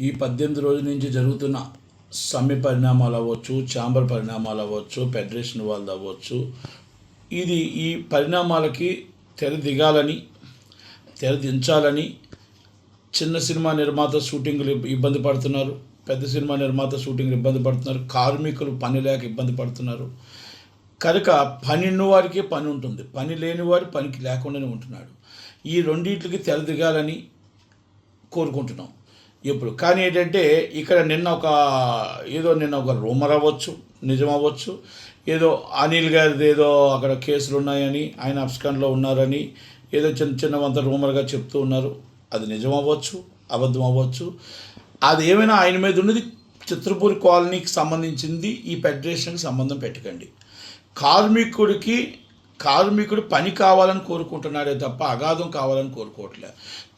ఈ 18 రోజుల నుంచి జరుగుతున్న సమ్మె పరిణామాలు అవ్వచ్చు, ఛాంబర్ పరిణామాలు అవ్వచ్చు, ఫెడరేషన్ వాళ్ళది అవ్వచ్చు, ఈ పరిణామాలకి తెరదించాలని చిన్న సినిమా నిర్మాత షూటింగ్లు ఇబ్బంది పడుతున్నారు, పెద్ద సినిమా నిర్మాత షూటింగ్లు ఇబ్బంది పడుతున్నారు, కార్మికులు పని లేక ఇబ్బంది పడుతున్నారు. కనుక పని ఉన్నవాడికే పని ఉంటుంది, పని లేనివాడు పనికి లేకుండానే ఉంటున్నాడు. ఈ రెండింటికి తెరదిగాలని కోరుకుంటున్నాం ఇప్పుడు. కానీ ఏంటంటే ఇక్కడ నిన్న ఒక రూమర్ అవ్వచ్చు, నిజం అవ్వచ్చు, ఏదో అనిల్ గారిది ఏదో అక్కడ కేసులు ఉన్నాయని, ఆయన అబ్స్కాండ్లో ఉన్నారని ఏదో చిన్నవంత రూమర్గా చెప్తూ ఉన్నారు. అది నిజం అవ్వచ్చు, అబద్ధం అవ్వచ్చు. అది ఏమైనా ఆయన మీద ఉన్నది చిత్రపూరి కాలనీకి సంబంధించింది. ఈ ఫెడరేషన్కి సంబంధం పెట్టకండి. కార్మికుడు పని కావాలని కోరుకుంటున్నాడే తప్ప అగాధం కావాలని కోరుకోవట్లే.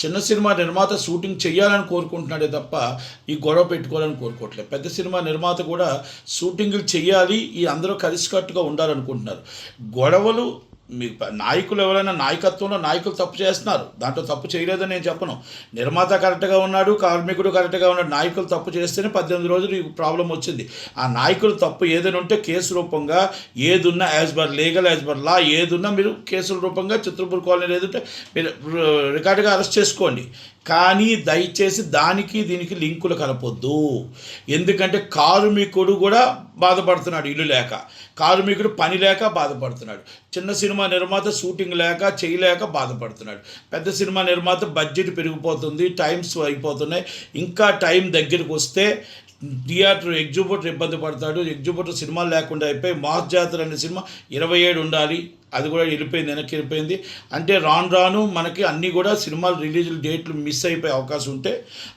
చిన్న సినిమా నిర్మాత షూటింగ్ చేయాలని కోరుకుంటున్నాడే తప్ప ఈ గొడవ పెట్టుకోవాలని కోరుకోవట్లేదు. పెద్ద సినిమా నిర్మాత కూడా షూటింగ్లు చేయాలి, ఈ అందరూ కలిసికట్టుగా ఉండాలనుకుంటున్నారు. గొడవలు మీ నాయకులు ఎవరైనా నాయకత్వంలో నాయకులు తప్పు చేస్తున్నారు, దాంట్లో తప్పు చేయలేదని నేను చెప్పను. నిర్మాత కరెక్ట్గా ఉన్నాడు, కార్మికుడు కరెక్ట్గా ఉన్నాడు. నాయకులు తప్పు చేస్తేనే 18 రోజులు ఈ ప్రాబ్లం వచ్చింది. ఆ నాయకులు తప్పు ఏదైనా ఉంటే కేసు రూపంగా ఏదున్నా as per legal, as per law ఏదున్నా మీరు కేసుల రూపంగా చిత్రపూర్ కాలనీ ఏదంటే మీరు రికార్డుగా అరెస్ట్ చేసుకోండి. కానీ దయచేసి దానికి దీనికి లింకులు కలపొద్దు. ఎందుకంటే కార్మికుడు కూడా బాధపడుతున్నాడు, ఇల్లు లేక, కార్మికుడు పని లేక బాధపడుతున్నాడు, చిన్న సినిమా నిర్మాత షూటింగ్ లేక చేయలేక బాధపడుతున్నాడు, పెద్ద సినిమా నిర్మాత బడ్జెట్ పెరిగిపోతుంది, టైమ్స్ అయిపోతున్నాయి, ఇంకా టైం దగ్గరికి వస్తే థియేటర్ ఎగ్జిబిటర్ ఇబ్బంది పడతాడు. ఎగ్జిబిటర్ సినిమాలు లేకుండా అయిపోయి మాస్ జాతర అనే సినిమా 27 ఉండాలి, అది కూడా వెనక్కి వెళ్ళిపోయింది. అంటే రాను మనకి అన్నీ కూడా సినిమాలు రిలీజ్ డేట్లు మిస్ అయిపోయే అవకాశం ఉంటే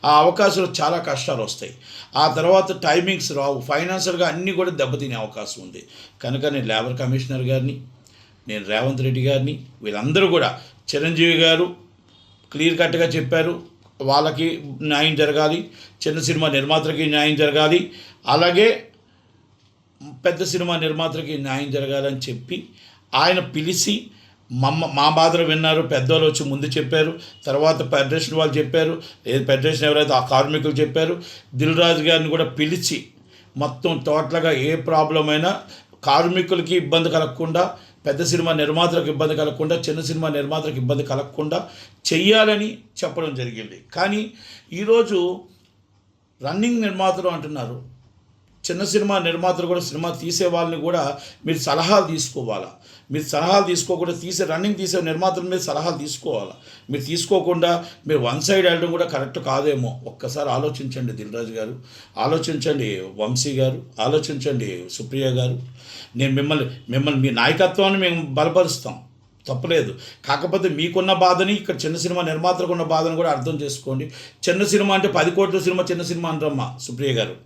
ఆ అవకాశాలు చాలా కష్టాలు వస్తాయి. ఆ తర్వాత టైమింగ్స్ రావు, ఫైనాన్షియల్గా అన్నీ కూడా దెబ్బతినే అవకాశం ఉంది. కనుక నేను లేబర్ కమిషనర్ గారిని, నేను రేవంత్ రెడ్డి గారిని, వీళ్ళందరూ కూడా, చిరంజీవి గారు క్లియర్ కట్గా చెప్పారు, వాళ్ళకి న్యాయం జరగాలి, చిన్న సినిమా నిర్మాతలకి న్యాయం జరగాలి, అలాగే పెద్ద సినిమా నిర్మాతలకి న్యాయం జరగాలని చెప్పి ఆయన పిలిచి మా బాధలు విన్నారు. పెద్దవాళ్ళు వచ్చి ముందు చెప్పారు, తర్వాత ఫెడరేషన్ వాళ్ళు చెప్పారు, ఫెడరేషన్ ఎవరైతే ఆ కార్మికులు చెప్పారు. దిల్ రాజు గారిని కూడా పిలిచి మొత్తం టోటల్గా ఏ ప్రాబ్లం అయినా కార్మికులకి ఇబ్బంది కలగకుండా, పెద్ద సినిమా నిర్మాతలకు ఇబ్బంది కలగకుండా, చిన్న సినిమా నిర్మాతలకు ఇబ్బంది కలగకుండా చెయ్యాలని చెప్పడం జరిగింది. కానీ ఈరోజు రన్నింగ్ నిర్మాతలు అంటున్నారు. చిన్న సినిమా నిర్మాతలు కూడా, సినిమా తీసే వాళ్ళని కూడా మీరు సలహాలు తీసుకోవాలా. మీరు సలహాలు తీసుకోకుండా రన్నింగ్ తీసే నిర్మాతల మీద సలహాలు తీసుకోవాలా. మీరు తీసుకోకుండా మీరు వన్ సైడ్ వెళ్ళడం కూడా కరెక్ట్ కాదేమో. ఒక్కసారి ఆలోచించండి దిల్ రాజు గారు, ఆలోచించండి వంశీ గారు, ఆలోచించండి సుప్రియ గారు. నేను మిమ్మల్ని మీ నాయకత్వాన్ని మేము బలపరుస్తాం, తప్పలేదు. కాకపోతే మీకున్న బాధని, ఇక్కడ చిన్న సినిమా నిర్మాతలకు ఉన్న బాధను కూడా అర్థం చేసుకోండి. చిన్న సినిమా అంటే 10 కోట్ల సినిమా చిన్న సినిమా అంటారమ్మా సుప్రియ గారు.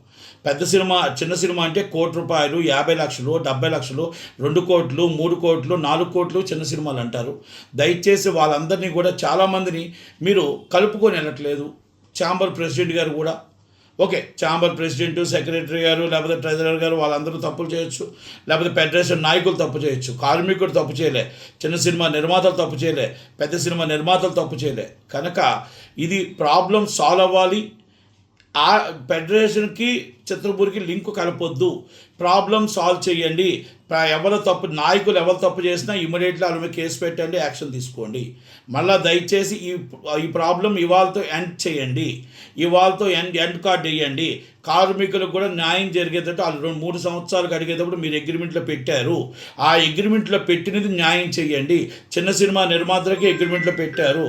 పెద్ద సినిమా, చిన్న సినిమా అంటే ₹1 కోటి, 50 లక్షలు, 70 లక్షలు, 2 కోట్లు, 3 కోట్లు, 4 కోట్లు చిన్న సినిమాలు అంటారు. దయచేసి వాళ్ళందరినీ కూడా, చాలామందిని మీరు కలుపుకొని వెళ్ళట్లేదు. ఛాంబర్ ప్రెసిడెంట్ గారు కూడా, ఓకే, ఛాంబర్ ప్రెసిడెంట్, సెక్రటరీ గారు, లేకపోతే ట్రెజరర్ గారు వాళ్ళందరూ తప్పులు చేయొచ్చు, లేకపోతే ఫెడరేషన్ నాయకులు తప్పు చేయొచ్చు, కార్మికుడు తప్పు చేయలే, చిన్న సినిమా నిర్మాతలు తప్పు చేయలే, పెద్ద సినిమా నిర్మాతలు తప్పు చేయలే. కనుక ఇది ప్రాబ్లం సాల్వ్ అవ్వాలి. ఆ ఫెడరేషన్కి చిత్రపూర్కి లింక్ కలపొద్దు, ప్రాబ్లం సాల్వ్ చేయండి. నాయకులు ఎవరు తప్పు చేసినా ఇమీడియట్లీ వాళ్ళ మీద కేసు పెట్టండి, యాక్షన్ తీసుకోండి. మళ్ళీ దయచేసి ఈ ప్రాబ్లం ఇవాళతో ఎండ్ చేయండి, ఇవాళతో ఎండ్ కార్డ్ వేయండి. కార్మికులకు కూడా న్యాయం జరిగేటట్టు వాళ్ళు 2-3 సంవత్సరాలు అడిగేటప్పుడు మీరు అగ్రిమెంట్లో పెట్టారు, ఆ అగ్రిమెంట్లో పెట్టినది న్యాయం చేయండి. చిన్న సినిమా నిర్మాతలకి అగ్రిమెంట్లో పెట్టారు,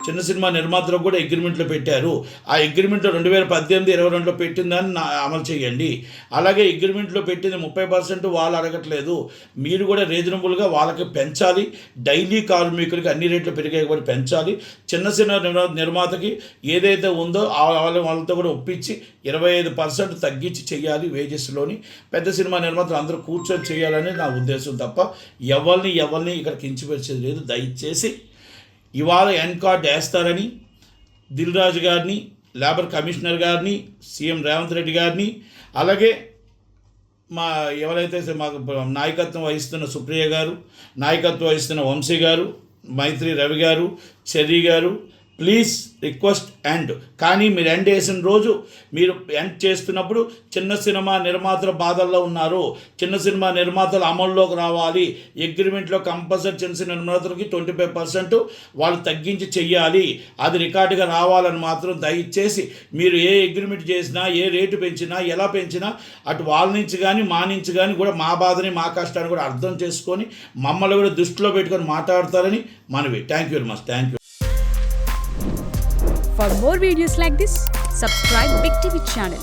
చిన్న సినిమా నిర్మాతలకు కూడా అగ్రిమెంట్లో పెట్టారు. ఆ అగ్రిమెంట్లో 2018-22లో పెట్టిందని అమలు చేయండి. అలాగే అగ్రిమెంట్లో పెట్టింది 30% వాళ్ళు అడగట్లేదు, మీరు కూడా రీజనబుల్గా వాళ్ళకి పెంచాలి. డైలీ కార్మికులకి అన్ని రేట్లు పెరిగేయబడి పెంచాలి. చిన్న సినిమా నిర్మాతకి ఏదైతే ఉందో వాళ్ళతో కూడా ఒప్పించి 25% తగ్గించి చేయాలి వేజెస్లోని. పెద్ద సినిమా నిర్మాతలు అందరూ కూర్చొని చేయాలని నా ఉద్దేశం తప్ప ఎవరిని ఇక్కడ కించపరిచేది లేదు. దయచేసి ఇవాళ ఎండ్ కార్డ్ వేస్తారని దిల్ రాజు గారిని, లేబర్ కమిషనర్ గారిని, సీఎం రేవంత్ రెడ్డి గారిని, అలాగే ఎవరైతే మాకు నాయకత్వం వహిస్తున్న సుప్రియ గారు, నాయకత్వం వహిస్తున్న వంశీ గారు, మైత్రి రవి గారు, చెర్రీ గారు, ప్లీజ్ రిక్వెస్ట్ ఎండ్. కానీ మీరు ఎండ్ వేసిన రోజు మీరు ఎండ్ చేస్తున్నప్పుడు చిన్న సినిమా నిర్మాతల బాధల్లో ఉన్నారు, చిన్న సినిమా నిర్మాతలు అమల్లోకి రావాలి, అగ్రిమెంట్లో కంపల్సరీ చిన్న సినిమా నిర్మాతలకి 25% వాళ్ళు తగ్గించి చెయ్యాలి, అది రికార్డుగా రావాలని మాత్రం దయచేసి మీరు ఏ అగ్రిమెంట్ చేసినా, ఏ రేటు పెంచినా, ఎలా పెంచినా అటు వాళ్ళ నుంచి కానీ మా నుంచి కానీ కూడా మా బాధని మా కష్టాన్ని కూడా అర్థం చేసుకొని మమ్మల్ని కూడా దృష్టిలో పెట్టుకొని మాట్లాడతారని మనవి. Thank you very much. Thank you. For more videos like this, subscribe Big TV channel.